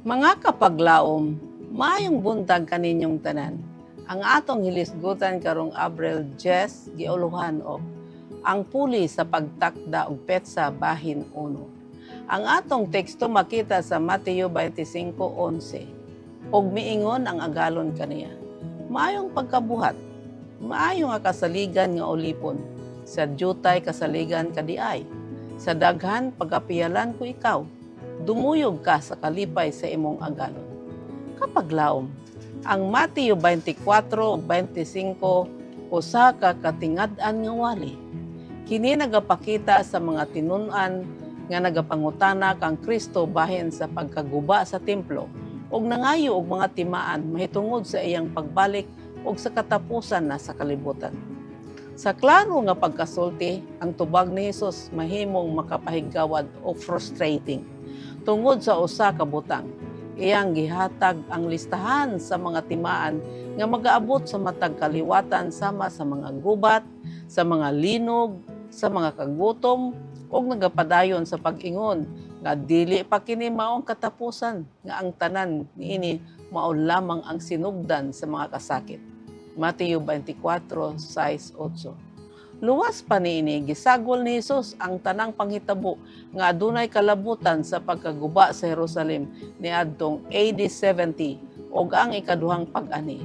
Mga kapaglaom, maayong buntag kaninyong tanan. Ang atong hilisgutan karong Abril 10 giuluhan og ang puli sa pagtakda og petsa bahin 1. Ang atong teksto makita sa Mateo 25:11. Og miingon ang agalon kaniya. Maayong pagkabuhat, maayo nga kasaligan nga ulipon. Sa jutay kasaligan kadiay. Sa daghan pagapiyalan ko ikaw. Dumuyog ka sa kalipay sa imong agalon. Kapaglaom, ang Mateo 24:25 usa ka katingad-an nga wali. Kini nagapakita sa mga tinun-an nga nagapangutana kang Kristo bahin sa pagkaguba sa templo ug nangayo og mga timaan mahitungod sa iyang pagbalik ug sa katapusan na sa kalibutan. Sa klaro nga pagkasulti, ang tubag ni Hesus mahimong makapahigawad o frustrating. Tungod sa usa ka butang, iyang gihatag ang listahan sa mga timaan nga magaabot sa matag kaliwatan sama sa mga gubat, sa mga linog, sa mga kagutom, ug nagapadayon sa pag-ingon nga dili pa kini maong katapusan nga ang tanan niini mao lamang ang sinugdan sa mga kasakit. Mateo 24:6-8. Luwas pa niini gisagol ni Hesus ang tanang panghitabo nga adunay kalabutan sa pagkaguba sa Jerusalem niadtong AD 70 ug ang ikaduhang pag-ani.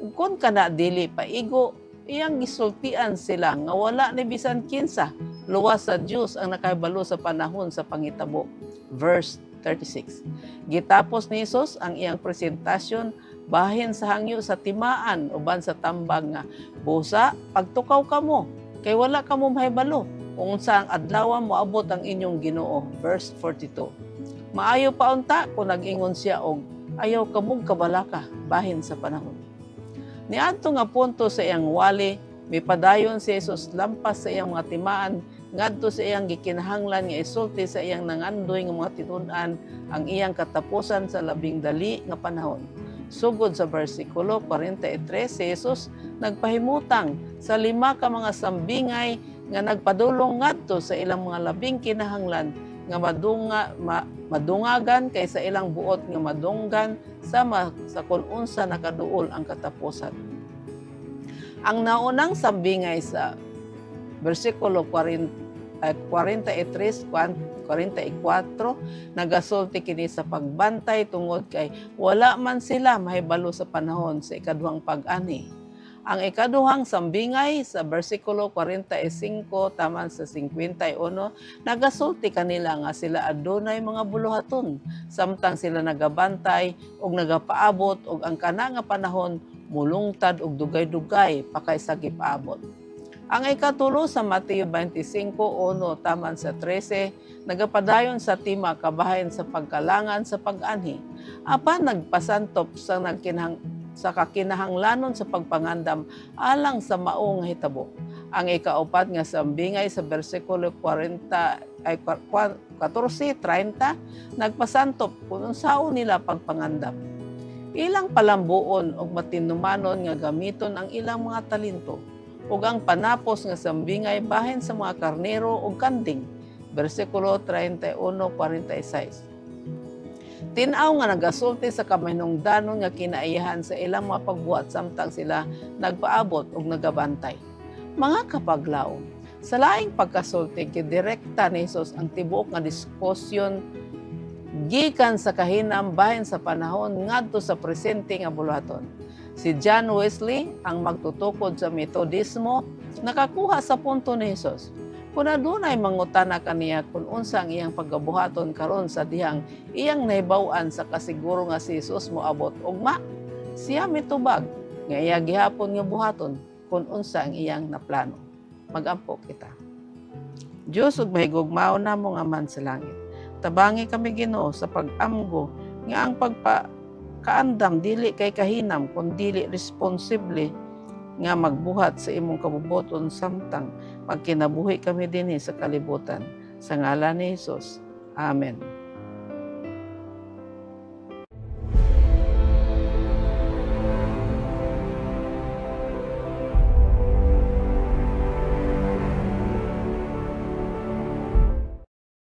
Ug kon kana dili paigo, iyang gisultian sila nga wala ni bisan kinsa luwas sa Dios ang nakahibalo sa panahon sa panghitabo. Verse 36. Gitapos ni Hesus ang iyang presentasyon bahin sa hangyo sa timaan uban sa tambag nga, busa pagtukaw kamo kay wala kamo mahibalo kung unsa ang adlaw moabot ang inyong Ginoo. Verse 42. Maayo pa unta kung nag-ingon siya og ayaw kamog kabalaka bahin sa panahon. Niadto nga punto sa iyang wali, mipadayon si Hesus lampas sa iyang mga timaan ngadto sa iyang gikinahanglan nga isulti sa iyang nangandoy nga mga tinun-an ang iyang katapusan sa labing dali nga panahon. Sugod sa versikulo 43, si Hesus nagpahimutang sa 5 ka mga sambingay nga nagpadulong ngadto sa ilang mga labing kinahanglan nga madungagan kaysa ilang buot nga madunggan sama sa kung unsa nakaduol ang katapusan. Ang naunang sambingay sa versikulo 44, nagasulti kini sa pagbantay tungod kay wala man sila mahibalo sa panahon sa ikaduhang pag-ani. Ang ikaduhang sambingay sa versikulo 45 taman sa 51, nagasulti kanila nga sila adunay mga buluhaton, samtang sila nagabantay ug nagapaabot og ang kana nga panahon mulungtad og dugay-dugay pakay sa gipaabot. Ang ikatulo sa Mateo 25:1 taman sa 13, nagapadayon sa tima kabahin sa pagkalangan sa pag-anhi. Apan nagpasantop sa kakinahanglanon sa pagpangandam alang sa maong hitabo. Ang ikaupat nga sambingay sa bersikulo 14:30, nagpasantop kung unsaon nila pagpangandam. Ilang palambuon og matinumanon nga gamiton ang ilang mga talento ug ang panapos nga sambingay bahin sa mga karnero ug kanding. Bersikulo 31:46. Tin-aw nga nagasulti sa kamahinungdanon nga kinaiyahan sa ilang mga pagbuhat samtang sila nagpaabot ug nagabantay. Mga kapaglaom, sa laing pagkasulti gidirekta ni Hesus ang tibuok nga diskusyon gikan sa kahinam bahin sa panahon ngadto sa presente nga buluhaton. Si John Wesley, ang magtutukod sa Metodismo, nakakuha sa punto ni Hesus. Kung adunay mangutana kaniya kung unsa ang iyang pagkabuhaton karon sa dihang iyang nahibaw-an sa kasiguro nga si Hesus moabot ugma, siya mitubag nga iya gihapon nga buhaton kung unsa ang iyang naplano. Magampo kita. Diyos ug mahigugmaon namo nga man sa langit. Tabangi kami Ginoo sa pag-amgo nga ang kaandam dili kay kahinam kun dili responsible nga magbuhat sa imong kabubuton samtang pagkinabuhi kami dinhi sa kalibutan. Sa ngalan ni Hesus. Amen.